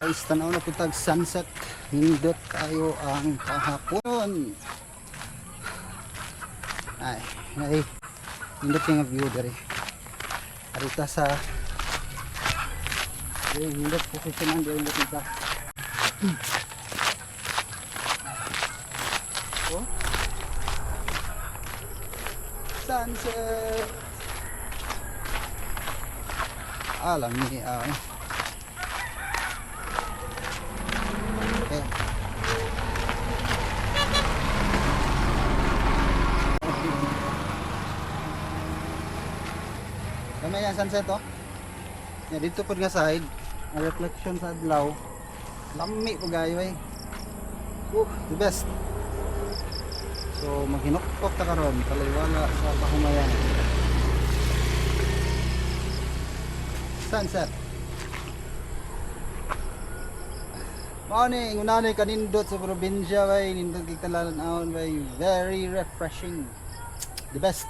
Guys, tanaw na putag sunset. Nindot tayo ang kahapon. Ay, nindot yung view dari. Arita sa nindot posisyonan dari dito. Oh. Sunset. Alam ni Kamay ang sunset oh. Ya dito pud nga side, ang reflection sa adlaw. Lami po gayo eh. The best. So maghinukpok ta karon taliwala sa pahumayan. Sunset. Morning, unanay kanindot sa probinsya bay, nindot kay talan-awon bay, very refreshing. The best.